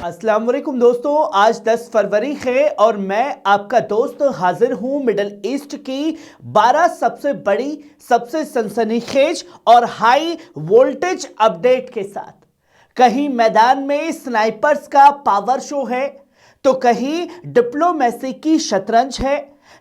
अस्सलाम वालेकुम दोस्तों, आज 10 फरवरी है और मैं आपका दोस्त हाजिर हूं मिडल ईस्ट की 12 सबसे बड़ी, सबसे सनसनीखेज और हाई वोल्टेज अपडेट के साथ। कहीं मैदान में स्नाइपर्स का पावर शो है, तो कहीं डिप्लोमेसी की शतरंज है,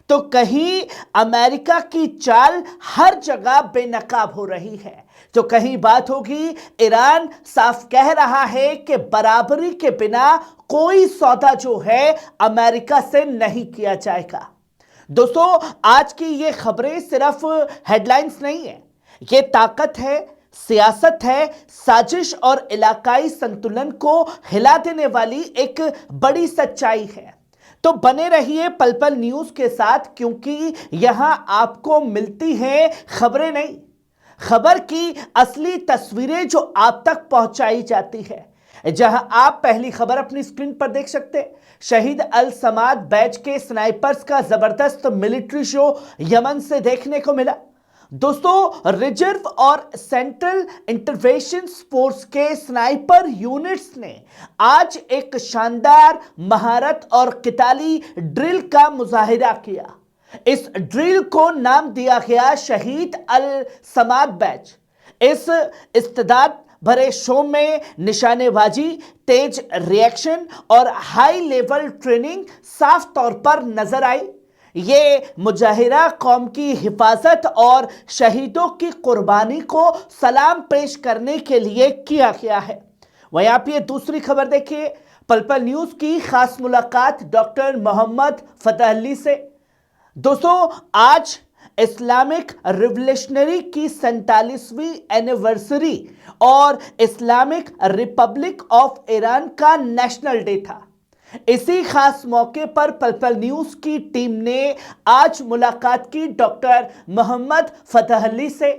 तो कहीं अमेरिका की चाल हर जगह बेनकाब हो रही है, तो कहीं बात होगी ईरान साफ कह रहा है कि बराबरी के बिना कोई सौदा जो है अमेरिका से नहीं किया जाएगा। दोस्तों, आज की ये खबरें सिर्फ हेडलाइंस नहीं है, ये ताकत है, सियासत है, साजिश और इलाकाई संतुलन को हिला देने वाली एक बड़ी सच्चाई है। तो बने रहिए पल पल न्यूज के साथ, क्योंकि यहां आपको मिलती हैं खबरें नहीं, खबर की असली तस्वीरें जो आप तक पहुंचाई जाती है। जहां आप पहली खबर अपनी स्क्रीन पर देख सकते हैं, शहीद अल समाद बैच के स्नाइपर्स का जबरदस्त मिलिट्री शो यमन से देखने को मिला। दोस्तों, रिजर्व और सेंट्रल इंटरवेंशन फोर्स के स्नाइपर यूनिट्स ने आज एक शानदार महारत और किताली ड्रिल का मुजाहिरा किया। इस ड्रिल को नाम दिया गया शहीद अल समाद बैच। इस इस्तेदाद भरे शो में निशानेबाजी, तेज रिएक्शन और हाई लेवल ट्रेनिंग साफ तौर पर नजर आई। ये मुजाहिरा कौम की हिफाजत और शहीदों की कुर्बानी को सलाम पेश करने के लिए किया गया है। वहीं आप ये दूसरी खबर देखिए, पल पल न्यूज की खास मुलाकात डॉक्टर मोहम्मद फतह अली से। दोस्तों, आज इस्लामिक रिवोल्यूशनरी की 47वीं एनिवर्सरी और इस्लामिक रिपब्लिक ऑफ ईरान का नेशनल डे था। इसी खास मौके पर पल पल न्यूज की टीम ने आज मुलाकात की डॉक्टर मोहम्मद फतह अली से।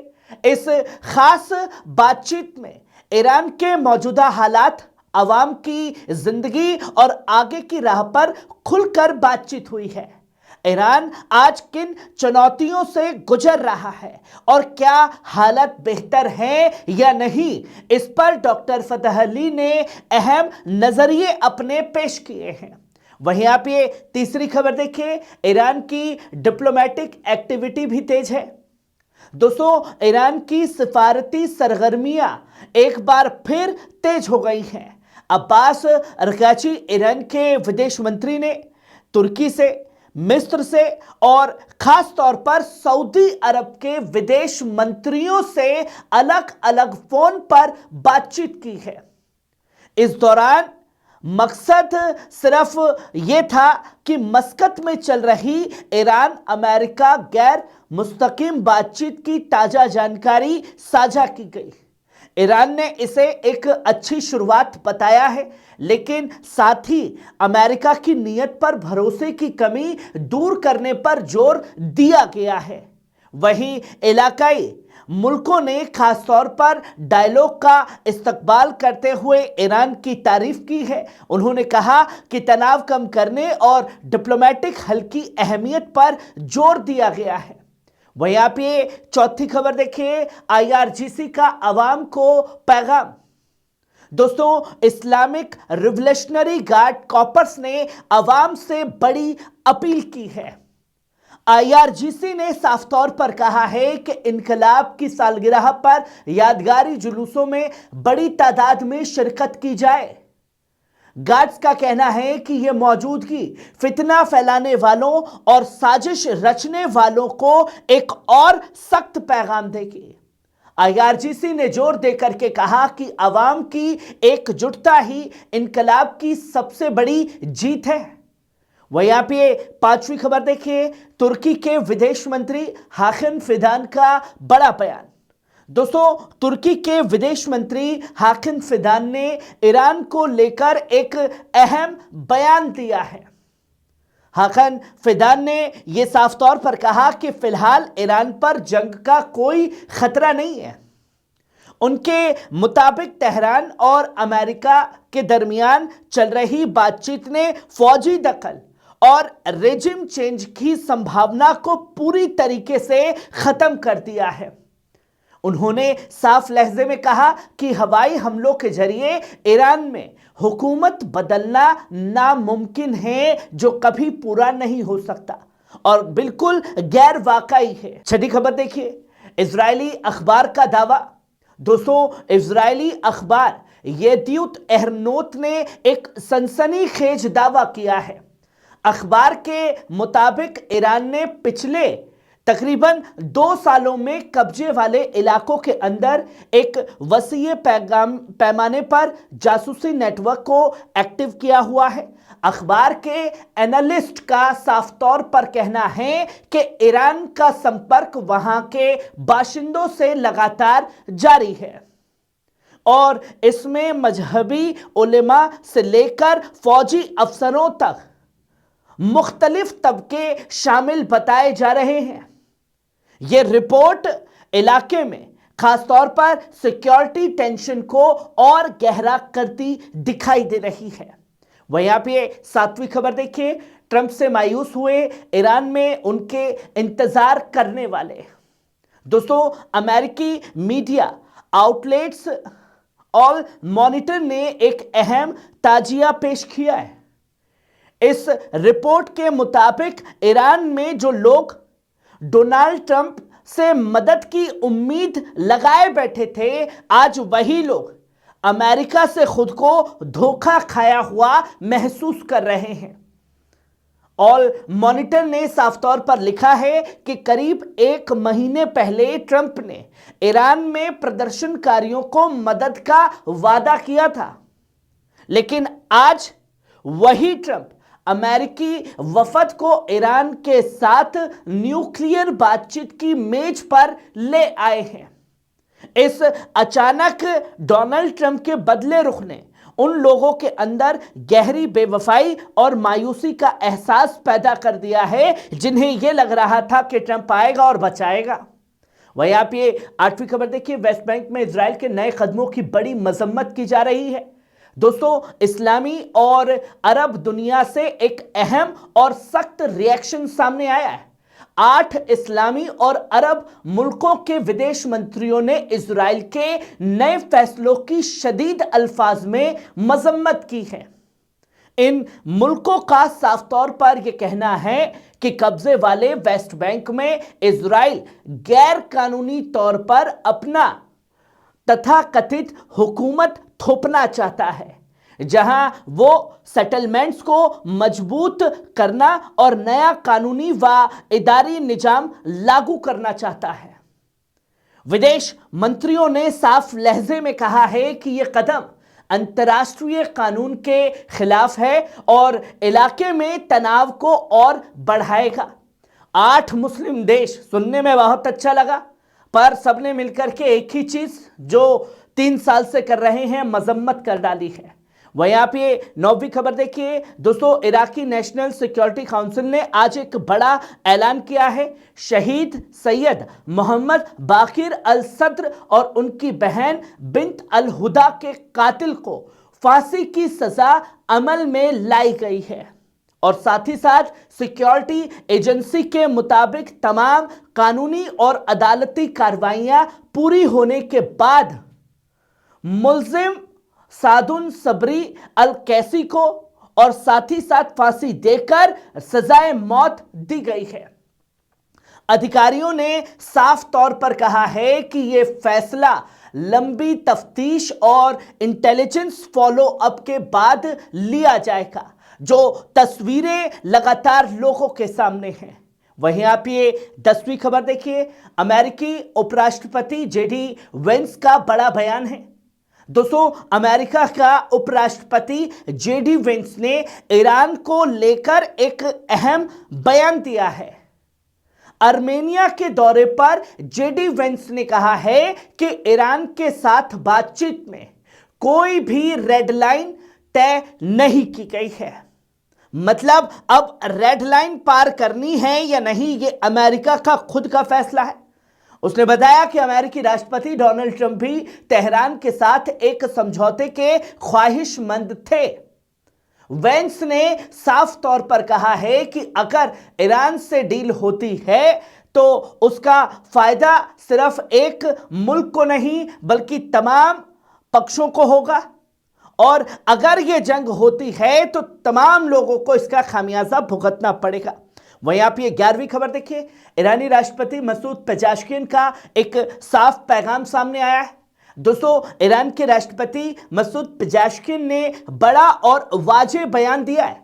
इस खास बातचीत में ईरान के मौजूदा हालात, अवाम की जिंदगी और आगे की राह पर खुलकर बातचीत हुई है। ईरान आज किन चुनौतियों से गुजर रहा है और क्या हालत बेहतर है या नहीं, इस पर डॉक्टर फतह अली ने अहम नजरिए अपने पेश किए हैं। वहीं आप ये तीसरी खबर देखिए, ईरान की डिप्लोमेटिक एक्टिविटी भी तेज है। दोस्तों, ईरान की सिफारती सरगर्मियां एक बार फिर तेज हो गई हैं। अब्बास अरगाची ईरान के विदेश मंत्री ने तुर्की से, मिस्र से और खास तौर पर सऊदी अरब के विदेश मंत्रियों से अलग अलग फोन पर बातचीत की है। इस दौरान मकसद सिर्फ यह था कि मस्कत में चल रही ईरान अमेरिका गैर मुस्तकीम बातचीत की ताजा जानकारी साझा की गई। ईरान ने इसे एक अच्छी शुरुआत बताया है, लेकिन साथ ही अमेरिका की नीयत पर भरोसे की कमी दूर करने पर जोर दिया गया है। वहीं इलाकाई मुल्कों ने खास तौर पर डायलॉग का इस्तकबाल करते हुए ईरान की तारीफ की है। उन्होंने कहा कि तनाव कम करने और डिप्लोमेटिक हल की अहमियत पर जोर दिया गया है। वहीं आप ये चौथी खबर देखिए, आईआरजीसी का अवाम को पैगाम। दोस्तों, इस्लामिक रिवोल्यूशनरी गार्ड कॉर्प्स ने अवाम से बड़ी अपील की है। आईआरजीसी ने साफ तौर पर कहा है कि इनकलाब की सालगिरह पर यादगारी जुलूसों में बड़ी तादाद में शिरकत की जाए। गार्ड्स का कहना है कि यह मौजूदगी फितना फैलाने वालों और साजिश रचने वालों को एक और सख्त पैगाम देगी। आईआरजीसी ने जोर देकर के कहा कि अवाम की एकजुटता ही इनकलाब की सबसे बड़ी जीत है। वहीं आप ये पांचवी खबर देखिए, तुर्की के विदेश मंत्री हाकिन फिदान का बड़ा बयान। दोस्तों, तुर्की के विदेश मंत्री हाकिन फिदान ने ईरान को लेकर एक अहम बयान दिया है। हाकिन फिदान ने यह साफ तौर पर कहा कि फिलहाल ईरान पर जंग का कोई खतरा नहीं है। उनके मुताबिक तेहरान और अमेरिका के दरमियान चल रही बातचीत ने फौजी दखल और रेजिम चेंज की संभावना को पूरी तरीके से खत्म कर दिया है। उन्होंने साफ लहजे में कहा कि हवाई हमलों के जरिए ईरान में हुकूमत बदलना नामुमकिन है, जो कभी पूरा नहीं हो सकता और बिल्कुल गैर वाकई है। छठी खबर देखिए, इजरायली अखबार का दावा। दोस्तों, इजरायली अखबार येदियुत एहरोनोत ने एक सनसनीखेज दावा किया है। अखबार के मुताबिक ईरान ने पिछले तकरीबन 2 सालों में कब्जे वाले इलाकों के अंदर एक वसीए पैमाने पर जासूसी नेटवर्क को एक्टिव किया हुआ है। अखबार के एनालिस्ट का साफ तौर पर कहना है कि ईरान का संपर्क वहां के बाशिंदों से लगातार जारी है और इसमें मजहबी उलेमा से लेकर फौजी अफसरों तक मुख्तलिफ तबके शामिल बताए जा रहे हैं। यह रिपोर्ट इलाके में खासतौर पर सिक्योरिटी टेंशन को और गहरा करती दिखाई दे रही है। वहीं आप ये 7वीं खबर देखिए, ट्रंप से मायूस हुए ईरान में उनके इंतजार करने वाले। दोस्तों, अमेरिकी मीडिया आउटलेट्स ऑल मॉनिटर ने एक अहम ताजिया पेश किया है। इस रिपोर्ट के मुताबिक ईरान में जो लोग डोनाल्ड ट्रंप से मदद की उम्मीद लगाए बैठे थे, आज वही लोग अमेरिका से खुद को धोखा खाया हुआ महसूस कर रहे हैं। ऑल मॉनिटर ने साफ तौर पर लिखा है कि करीब 1 महीने पहले ट्रंप ने ईरान में प्रदर्शनकारियों को मदद का वादा किया था, लेकिन आज वही ट्रंप अमेरिकी वफद को ईरान के साथ न्यूक्लियर बातचीत की मेज पर ले आए हैं। इस अचानक डोनाल्ड ट्रंप के बदले रुख ने उन लोगों के अंदर गहरी बेवफाई और मायूसी का एहसास पैदा कर दिया है जिन्हें यह लग रहा था कि ट्रंप आएगा और बचाएगा। वहीं आप ये 8वीं खबर देखिए, वेस्ट बैंक में इजराइल के नए कदमों की बड़ी मजम्मत की जा रही है। दोस्तों, इस्लामी और अरब दुनिया से एक अहम और सख्त रिएक्शन सामने आया है। 8 इस्लामी और अरब मुल्कों के विदेश मंत्रियों ने इजराइल के नए फैसलों की शदीद अल्फाज में मजम्मत की है। इन मुल्कों का साफ तौर पर यह कहना है कि कब्जे वाले वेस्ट बैंक में इजराइल गैर कानूनी तौर पर अपना तथाकथित हुकूमत थोपना चाहता है, जहां वो सेटलमेंट्स को मजबूत करना और नया कानूनी व इदारी निजाम लागू करना चाहता है। विदेश मंत्रियों ने साफ लहजे में कहा है कि यह कदम अंतर्राष्ट्रीय कानून के खिलाफ है और इलाके में तनाव को और बढ़ाएगा। 8 मुस्लिम देश, सुनने में बहुत अच्छा लगा, पर सबने मिलकर के एक ही चीज जो 3 साल से कर रहे हैं, मजम्मत कर डाली है। वहीं आप ये 9वीं खबर देखिए। दोस्तों, इराकी नेशनल सिक्योरिटी काउंसिल ने आज एक बड़ा ऐलान किया है। शहीद सैयद मोहम्मद बाकिर अल सद्र और उनकी बहन बिन्त अल हुदा के कातिल को फांसी की सजा अमल में लाई गई है और साथ ही साथ सिक्योरिटी एजेंसी के मुताबिक तमाम कानूनी और अदालती कार्रवाइयां पूरी होने के बाद मुल्जिम सादुन सबरी अल कैसी को और साथ ही साथ फांसी देकर सजाए मौत दी गई है। अधिकारियों ने साफ तौर पर कहा है कि यह फैसला लंबी तफ्तीश और इंटेलिजेंस फॉलो अप के बाद लिया जाएगा, जो तस्वीरें लगातार लोगों के सामने हैं। वहीं आप ये 10वीं खबर देखिए। अमेरिकी उपराष्ट्रपति जेडी वेंस का बड़ा बयान है। दोस्तों, अमेरिका का उपराष्ट्रपति जेडी वेंस ने ईरान को लेकर एक अहम बयान दिया है। आर्मेनिया के दौरे पर जेडी वेंस ने कहा है कि ईरान के साथ बातचीत में कोई भी रेड लाइन तय नहीं की गई है। मतलब अब रेड लाइन पार करनी है या नहीं, यह अमेरिका का खुद का फैसला है। उसने बताया कि अमेरिकी राष्ट्रपति डोनाल्ड ट्रंप भी तेहरान के साथ एक समझौते के ख्वाहिशमंद थे। वेंस ने साफ तौर पर कहा है कि अगर ईरान से डील होती है तो उसका फायदा सिर्फ एक मुल्क को नहीं बल्कि तमाम पक्षों को होगा और अगर यह जंग होती है तो तमाम लोगों को इसका खामियाजा भुगतना पड़ेगा। वहीं आप ये 11वीं खबर देखिए, ईरानी राष्ट्रपति मसूद पेजेश्किन का एक साफ पैगाम सामने आया है। दोस्तों, ईरान के राष्ट्रपति मसूद पेजेश्किन ने बड़ा और वाजे बयान दिया है।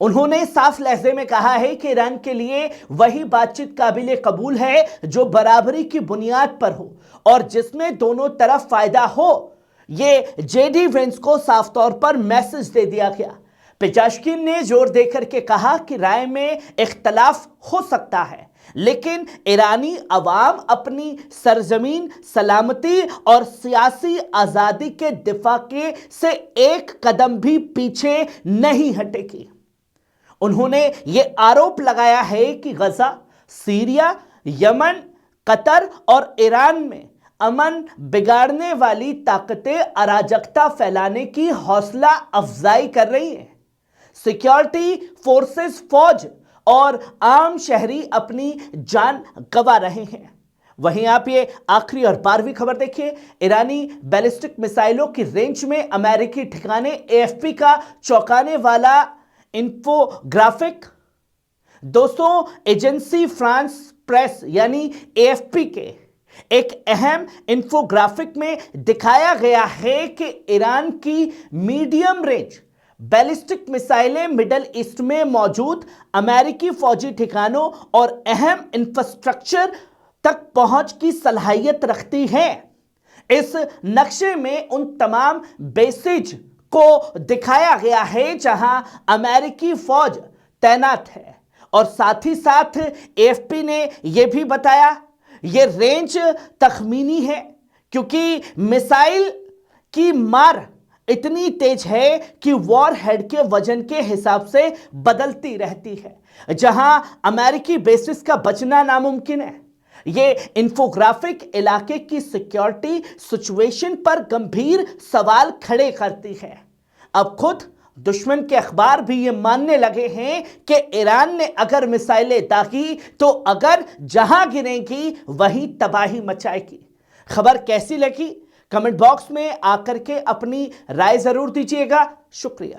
उन्होंने साफ लहजे में कहा है कि ईरान के लिए वही बातचीत काबिल कबूल है जो बराबरी की बुनियाद पर हो और जिसमें दोनों तरफ फायदा हो। ये जेडी वेंस को साफ तौर पर मैसेज दे दिया गया। पेजेश्किन ने जोर देकर के कहा कि राय में इख्तलाफ हो सकता है, लेकिन ईरानी अवाम अपनी सरजमीन, सलामती और सियासी आजादी के दिफा के से एक कदम भी पीछे नहीं हटेगी। उन्होंने यह आरोप लगाया है कि गजा, सीरिया, यमन, कतर और ईरान में अमन बिगाड़ने वाली ताकतें अराजकता फैलाने की हौसला अफजाई कर रही हैं। सिक्योरिटी फोर्सेस, फौज और आम शहरी अपनी जान गंवा रहे हैं। वहीं आप ये आखिरी और 12वीं खबर देखिए, ईरानी बैलिस्टिक मिसाइलों की रेंज में अमेरिकी ठिकाने, एएफपी का चौंकाने वाला इंफोग्राफिक। दोस्तों, एजेंसी फ्रांस प्रेस यानी एएफपी के एक अहम इंफोग्राफिक में दिखाया गया है कि ईरान की मीडियम रेंज बैलिस्टिक मिसाइलें मिडल ईस्ट में मौजूद अमेरिकी फौजी ठिकानों और अहम इंफ्रास्ट्रक्चर तक पहुंच की सलाहियत रखती हैं। इस नक्शे में उन तमाम बेसेज को दिखाया गया है जहां अमेरिकी फौज तैनात है और साथ ही साथ एएफपी ने यह भी बताया यह रेंज तखमीनी है क्योंकि मिसाइल की मार इतनी तेज है कि वॉर हेड के वजन के हिसाब से बदलती रहती है, जहां अमेरिकी बेसिस का बचना नामुमकिन है। यह इंफोग्राफिक इलाके की सिक्योरिटी सिचुएशन पर गंभीर सवाल खड़े करती है। अब खुद दुश्मन के अखबार भी ये मानने लगे हैं कि ईरान ने अगर मिसाइलें दागी तो अगर जहां गिरेंगी वहीं तबाही मचाएगी। खबर कैसी लगी कमेंट बॉक्स में आकर के अपनी राय जरूर दीजिएगा। शुक्रिया।